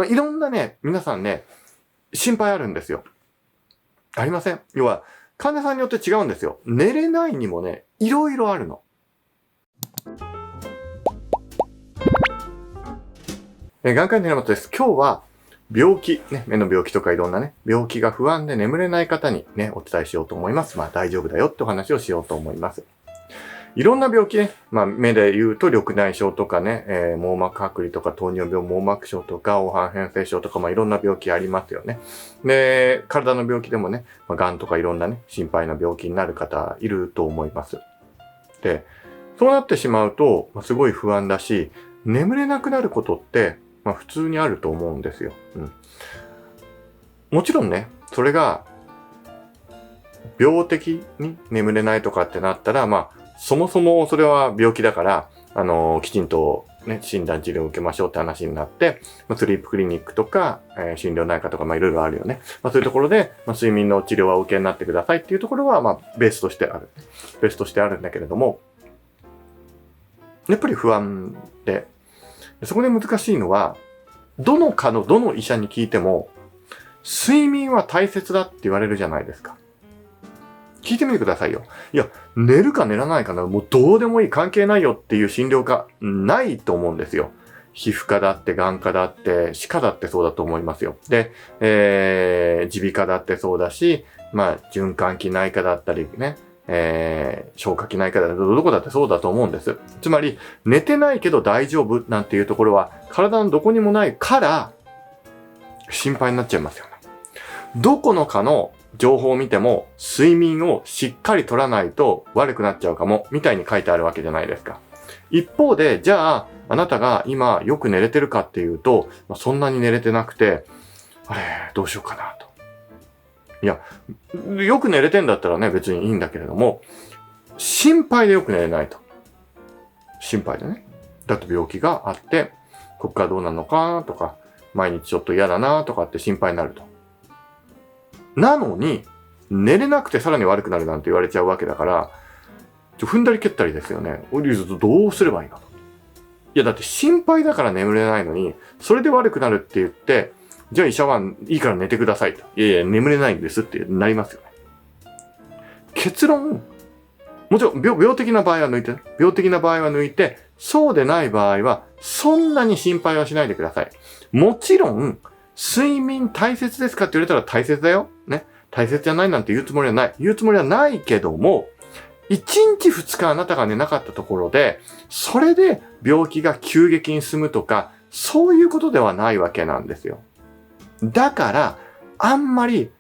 いろんなね、皆さんね、心配あるんですよ。ありません？要は、患者さんによって違うんですよ。寝れないにもね、いろいろあるの。眼科医の山本です。今日は、病気、ね、目の病気とかいろんなね、病気が不安で眠れない方にね、お伝えしようと思います。大丈夫だよってお話をしようと思います。いろんな病気ね、目で言うと緑内障とかね、網膜剥離とか糖尿病網膜症とか黄斑変性症とかいろんな病気ありますよね。で、体の病気でもね、癌とかいろんなね、心配な病気になる方いると思います。で、そうなってしまうと、すごい不安だし、眠れなくなることって、普通にあると思うんですよ。もちろんね、それが、病的に眠れないとかってなったら、そもそもそれは病気だから、きちんとね、診断治療を受けましょうって話になって、スリープクリニックとか、心療内科とか、いろいろあるよね。そういうところで、睡眠の治療はお受けになってくださいっていうところは、ベースとしてある。ベースとしてあるんだけれども、やっぱり不安で、そこで難しいのは、どの医者に聞いても、睡眠は大切だって言われるじゃないですか。聞いてみてくださいよ。いや、寝るか寝らないかな、もうどうでもいい、関係ないよっていう診療科ないと思うんですよ。皮膚科だって、眼科だって、歯科だってそうだと思いますよ。で、耳鼻科だってそうだし、循環器内科だったりね、消化器内科だったり、どこだってそうだと思うんです。つまり、寝てないけど大丈夫なんていうところは、体のどこにもないから、心配になっちゃいますよね。どこのかの情報を見ても、睡眠をしっかり取らないと悪くなっちゃうかも、みたいに書いてあるわけじゃないですか。一方で、じゃあ、あなたが今よく寝れてるかっていうと、そんなに寝れてなくて、どうしようかなと。いや、よく寝れてんだったらね、別にいいんだけれども、心配でよく寝れないと。心配でね。だって病気があって、こっからどうなるのかとか、毎日ちょっと嫌だなとかって心配になると。なのに、寝れなくてさらに悪くなるなんて言われちゃうわけだから、踏んだり蹴ったりですよね。どうすればいいのと。いや、だって心配だから眠れないのに、それで悪くなるって言って、じゃあ医者はいいから寝てくださいと。いやいや、眠れないんですってなりますよね。結論、もちろん病的な場合は抜いて、病的な場合は抜いて、そうでない場合は、そんなに心配はしないでください。もちろん、睡眠大切ですかって言われたら大切だよ。ね。大切じゃないなんて言うつもりはない。言うつもりはないけども、1日2日あなたが寝なかったところで、それで病気が急激に進むとか、そういうことではないわけなんですよ。だから、あんまり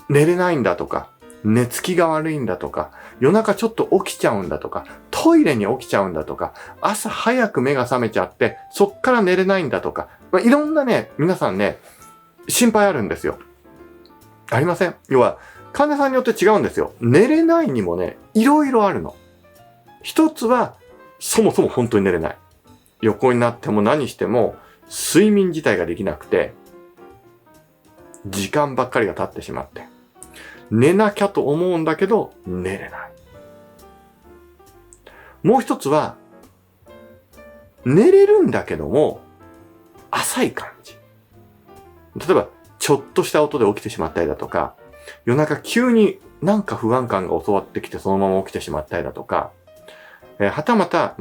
寝れないんだとか、寝つきが悪いんだとか、夜中ちょっと起きちゃうんだとか、トイレに起きちゃうんだとか、朝早く目が覚めちゃって、そっから寝れないんだとか、いろんなね、皆さんね、心配あるんですよ。ありません？要は、患者さんによって違うんですよ。寝れないにもね、いろいろあるの。一つは、そもそも本当に寝れない。横になっても何しても、睡眠自体ができなくて、時間ばっかりが経ってしまって、寝なきゃと思うんだけど、寝れない。もう一つは、寝れるんだけども、浅い感じ。例えば、ちょっとした音で起きてしまったりだとか、夜中急になんか不安感が襲ってきてそのまま起きてしまったりだとか、はたまた、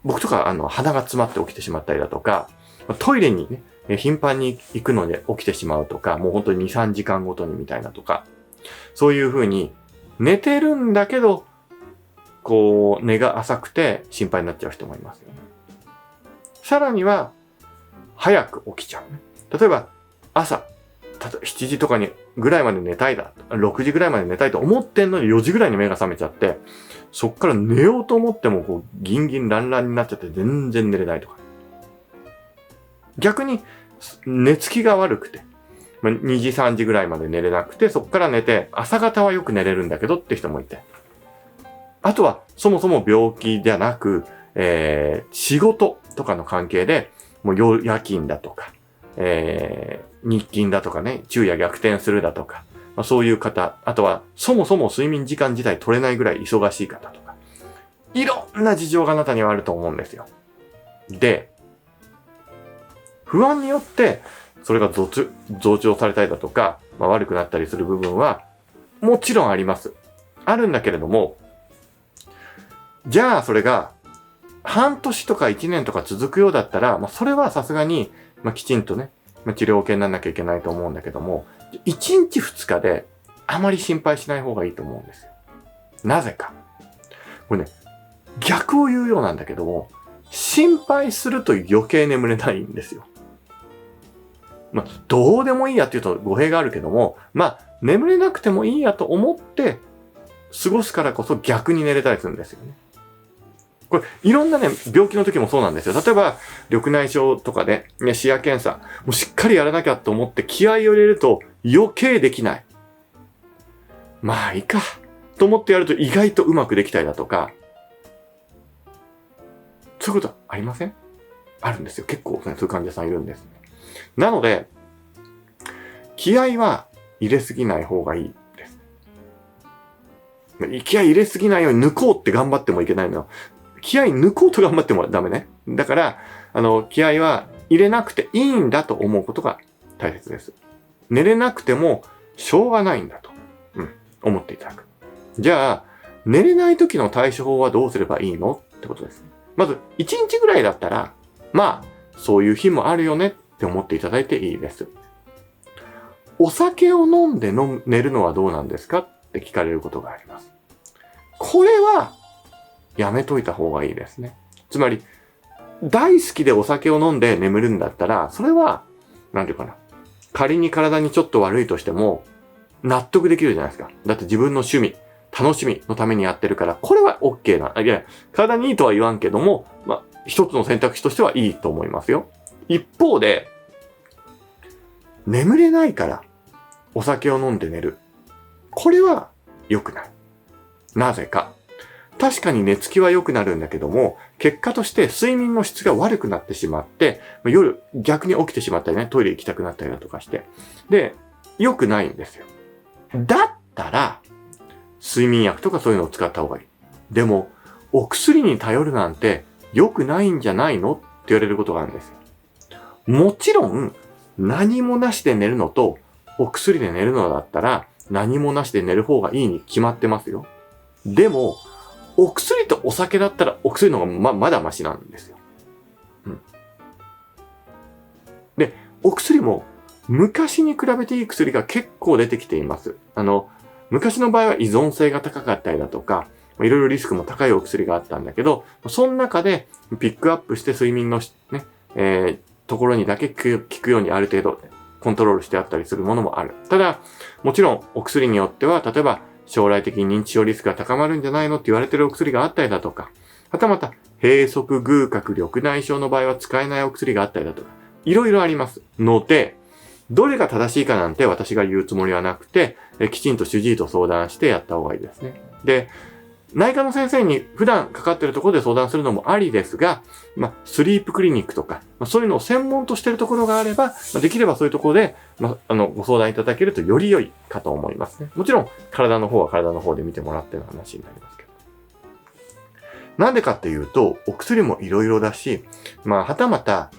僕とか鼻が詰まって起きてしまったりだとか、トイレにね、頻繁に行くので起きてしまうとか、もう本当に2、3時間ごとにみたいなとか、そういう風に寝てるんだけど、寝が浅くて心配になっちゃう人もいますよね。さらには、早く起きちゃうね。例えば、朝、7時とかにぐらいまで寝たいだ、6時ぐらいまで寝たいと思ってんのに4時ぐらいに目が覚めちゃって、そっから寝ようと思ってもギンギンランランになっちゃって全然寝れないとか。逆に、寝つきが悪くて、2時3時ぐらいまで寝れなくて、そっから寝て、朝方はよく寝れるんだけどって人もいて。あとは、そもそも病気じゃなく、仕事とかの関係で、もう夜勤だとか、日勤だとかね、昼夜逆転するだとか、そういう方、あとは、そもそも睡眠時間自体取れないぐらい忙しい方とか、いろんな事情があなたにはあると思うんですよ。で、不安によってそれが増長されたりだとか、悪くなったりする部分は、もちろんあります。あるんだけれども、じゃあそれが、半年とか1年とか続くようだったら、それはさすがに、きちんとね、治療系にならなきゃいけないと思うんだけども、1日2日であまり心配しない方がいいと思うんですよ。なぜか。これね、逆を言うようなんだけども、心配すると余計眠れないんですよ。どうでもいいやっていうと語弊があるけども、眠れなくてもいいやと思って過ごすからこそ逆に寝れたりするんですよね。これ、いろんなね、病気の時もそうなんですよ。例えば、緑内障とかで、視野検査、もうしっかりやらなきゃと思って気合を入れると余計できない。いいか。と思ってやると意外とうまくできたりだとか、そういうことありません？あるんですよ。結構ね、そういう患者さんいるんです。なので、気合は入れすぎない方がいいです。気合入れすぎないように抜こうって頑張ってもいけないのよ。気合抜こうと頑張ってもダメね。だから、気合は入れなくていいんだと思うことが大切です。寝れなくてもしょうがないんだと、思っていただく。じゃあ、寝れない時の対処法はどうすればいいのってことですね。まず、1日ぐらいだったら、そういう日もあるよねって思っていただいていいです。お酒を飲んで寝るのはどうなんですかって聞かれることがあります。これは、やめといた方がいいですね。つまり、大好きでお酒を飲んで眠るんだったら、それは、なんていうかな。仮に体にちょっと悪いとしても、納得できるじゃないですか。だって自分の趣味、楽しみのためにやってるから、これは OK な。いや、体にいいとは言わんけども、一つの選択肢としてはいいと思いますよ。一方で、眠れないからお酒を飲んで寝る。これは良くない。なぜか。確かに寝つきは良くなるんだけども、結果として睡眠の質が悪くなってしまって、夜逆に起きてしまったりね、トイレ行きたくなったりだとかして。で、良くないんですよ。だったら、睡眠薬とかそういうのを使った方がいい。でも、お薬に頼るなんて良くないんじゃないのって言われることがあるんですよ。もちろん、何もなしで寝るのと、お薬で寝るのだったら、何もなしで寝る方がいいに決まってますよ。でも、お薬とお酒だったらお薬の方がまだマシなんですよ。で、お薬も昔に比べていい薬が結構出てきています。昔の場合は依存性が高かったりだとか、いろいろリスクも高いお薬があったんだけど、その中でピックアップして睡眠のね、ところにだけ効くようにある程度コントロールしてあったりするものもある。ただ、もちろんお薬によっては、例えば将来的に認知症リスクが高まるんじゃないのって言われてるお薬があったりだとか、はたまた閉塞隅角緑内障の場合は使えないお薬があったりだとか、いろいろありますので、どれが正しいかなんて私が言うつもりはなくて、きちんと主治医と相談してやった方がいいですね。で、内科の先生に普段かかってるところで相談するのもありですが、スリープクリニックとか、そういうのを専門としているところがあれば、できればそういうところで、ご相談いただけるとより良いかと思いますね。もちろん、体の方は体の方で見てもらっての話になりますけど。なんでかっていうと、お薬もいろいろだし、はたまた、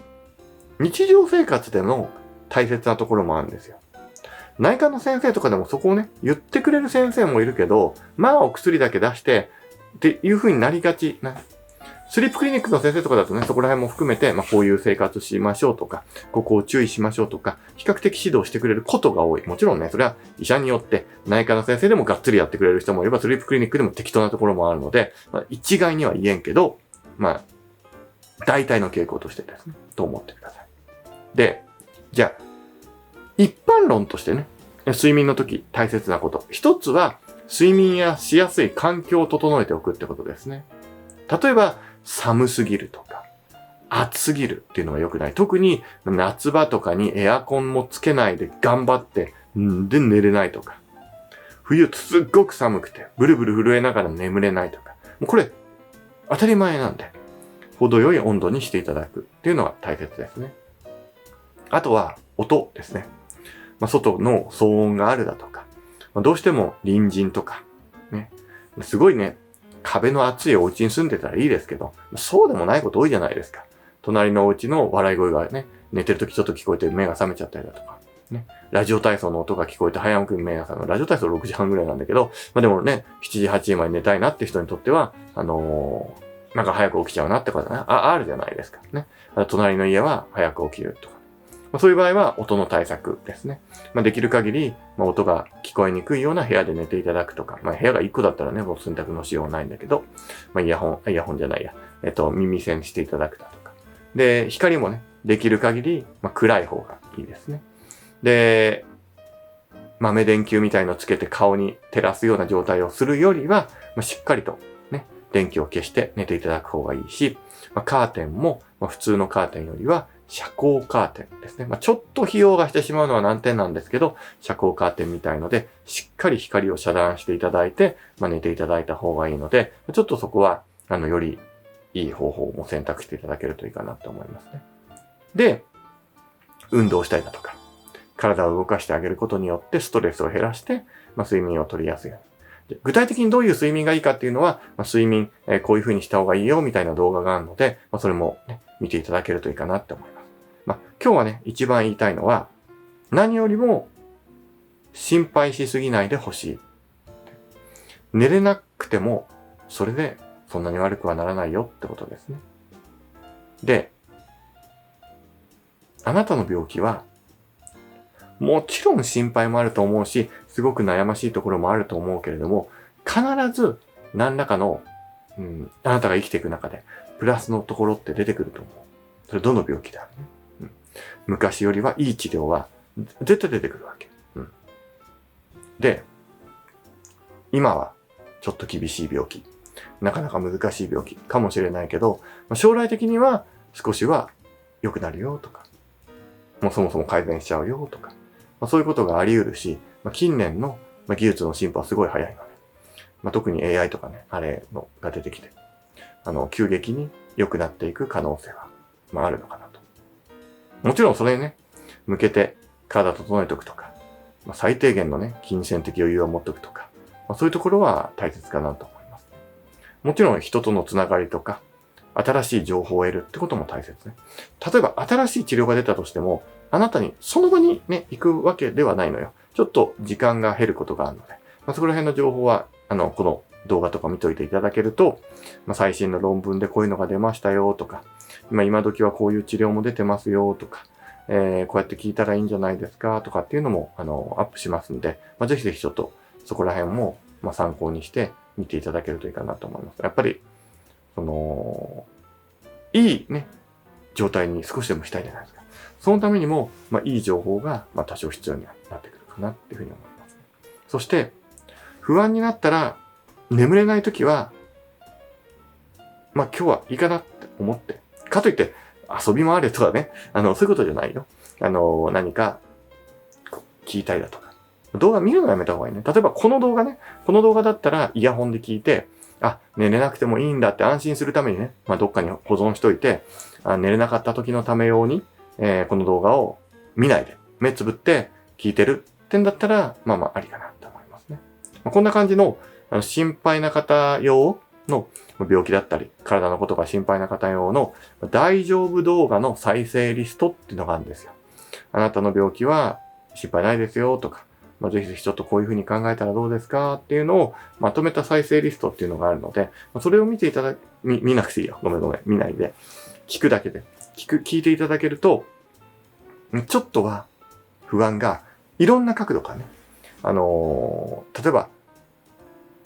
日常生活での大切なところもあるんですよ。内科の先生とかでもそこをね、言ってくれる先生もいるけど、お薬だけ出して、っていう風になりがちな。スリープクリニックの先生とかだとね、そこら辺も含めて、こういう生活しましょうとか、ここを注意しましょうとか、比較的指導してくれることが多い。もちろんね、それは医者によって、内科の先生でもがっつりやってくれる人もいれば、スリープクリニックでも適当なところもあるので、一概には言えんけど、大体の傾向としてですね、と思ってください。で、じゃあ、一般論としてね、睡眠の時大切なこと。一つは、睡眠しやすい環境を整えておくってことですね。例えば、寒すぎるとか、暑すぎるっていうのは良くない。特に夏場とかにエアコンもつけないで頑張って、で寝れないとか。冬すっごく寒くて、ブルブル震えながら眠れないとか。もうこれ、当たり前なんで、程よい温度にしていただくっていうのが大切ですね。あとは、音ですね。外の騒音があるだとか、どうしても隣人とか、ね、すごいね、壁の厚いお家に住んでたらいいですけど、そうでもないこと多いじゃないですか。隣のお家の笑い声がね、寝てる時ちょっと聞こえて目が覚めちゃったりだとか、ね、ラジオ体操の音が聞こえて早く目が覚める。ラジオ体操6時半ぐらいなんだけど、まあでもね、7時、8時まで寝たいなって人にとっては、なんか早く起きちゃうなってことね。あるじゃないですか。ね。隣の家は早く起きるとか。まあ、そういう場合は音の対策ですね。まあ、できる限り、まあ、音が聞こえにくいような部屋で寝ていただくとか、まあ、部屋が1個だったらね、もう選択のしようないんだけど、まあ、イヤホンじゃないや、耳栓していただくだとか。で、光もね、できる限り、まあ、暗い方がいいですね。で、豆電球みたいのつけて顔に照らすような状態をするよりは、まあ、しっかりとね、電気を消して寝ていただく方がいいし、まあ、カーテンも、まあ、普通のカーテンよりは遮光カーテンですね。まあ、ちょっと費用がしてしまうのは難点なんですけど、遮光カーテンみたいので、しっかり光を遮断していただいて、まあ、寝ていただいた方がいいので、ちょっとそこは、よりいい方法も選択していただけるといいかなと思いますね。で、運動したりだとか、体を動かしてあげることによってストレスを減らして、まあ、睡眠を取りやすいように。具体的にどういう睡眠がいいかっていうのは、まあ、睡眠、こういう風にした方がいいよみたいな動画があるので、まあ、それも、ね、見ていただけるといいかなって思います。まあ、今日はね、一番言いたいのは、何よりも心配しすぎないでほしい。寝れなくても、それでそんなに悪くはならないよってことですね。で、あなたの病気は、もちろん心配もあると思うし、すごく悩ましいところもあると思うけれども、必ず何らかの、あなたが生きていく中で、プラスのところって出てくると思う。それどの病気であるね。昔よりはいい治療は絶対出てくるわけ。で、今はちょっと厳しい病気、なかなか難しい病気かもしれないけど、将来的には少しは良くなるよとか、もうそもそも改善しちゃうよとか、そういうことがあり得るし、近年の技術の進歩はすごい早いので、特に AI とかね、あれのが出てきて、急激に良くなっていく可能性は、あるのかなと。もちろんそれにね、向けて体整えておくとか、最低限のね、金銭的余裕を持っておくとか、そういうところは大切かなと思います。もちろん人とのつながりとか、新しい情報を得るってことも大切ね。例えば新しい治療が出たとしても、あなたにその場にね、行くわけではないのよ。ちょっと時間が減ることがあるので、そこら辺の情報は、この動画とか見といていただけると、最新の論文でこういうのが出ましたよとか、今時はこういう治療も出てますよとか、こうやって聞いたらいいんじゃないですかとかっていうのも、アップしますんで、ぜひぜひちょっとそこら辺も、参考にして見ていただけるといいかなと思います。やっぱり、いいね、状態に少しでもしたいじゃないですか。そのためにも、いい情報が、多少必要になってくるかなっていうふうに思います。そして、不安になったら、眠れないときは、今日はいいかなって思って、かといって遊びもあれとかね、そういうことじゃないよ。何か聞いたりだとか。動画見るのやめた方がいいね。例えばこの動画だったらイヤホンで聞いて、寝れなくてもいいんだって安心するためにね、どっかに保存しといて、寝れなかった時のため用に、この動画を見ないで、目つぶって聞いてるってんだったら、ありかなと思いますね。こんな感じの、心配な方用の病気だったり、体のことが心配な方用の大丈夫動画の再生リストっていうのがあるんですよ。あなたの病気は心配ないですよとか、ぜひぜひちょっとこういうふうに考えたらどうですかっていうのをまとめた再生リストっていうのがあるので、それを見ていただ見なくていいよ。ごめん。見ないで。聞くだけで。聞いていただけると、ちょっとは不安がいろんな角度からね、例えば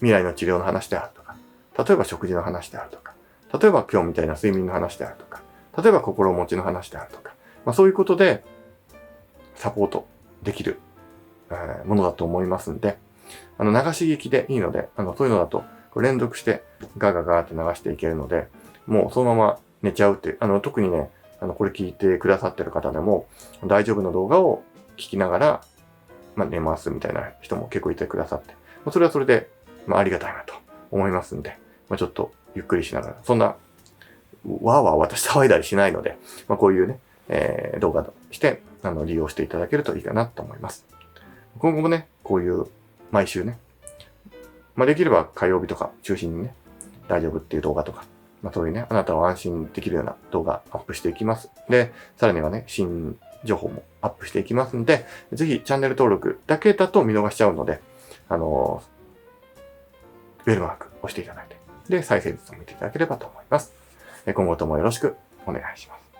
未来の治療の話であるとか、例えば食事の話であるとか、例えば今日みたいな睡眠の話であるとか、例えば心持ちの話であるとか、そういうことでサポートできるものだと思いますんで、流し聞きでいいので、そういうのだと連続してガガガーって流していけるので、もうそのまま寝ちゃうっていう、特にね、これ聞いてくださってる方でも、大丈夫の動画を聞きながら、寝ますみたいな人も結構いてくださって、それはそれで、ありがたいなと思いますんで、ちょっとゆっくりしながら、そんな、わーわー私騒いだりしないので、こういうね、動画として、利用していただけるといいかなと思います。今後もね、こういう毎週ね、できれば火曜日とか中心にね、大丈夫っていう動画とかそういうね、あなたを安心できるような動画アップしていきます。で、さらにはね、新情報もアップしていきますので、ぜひチャンネル登録だけだと見逃しちゃうので、ベルマーク押していただいて、で、再生率を見ていただければと思います。今後ともよろしくお願いします。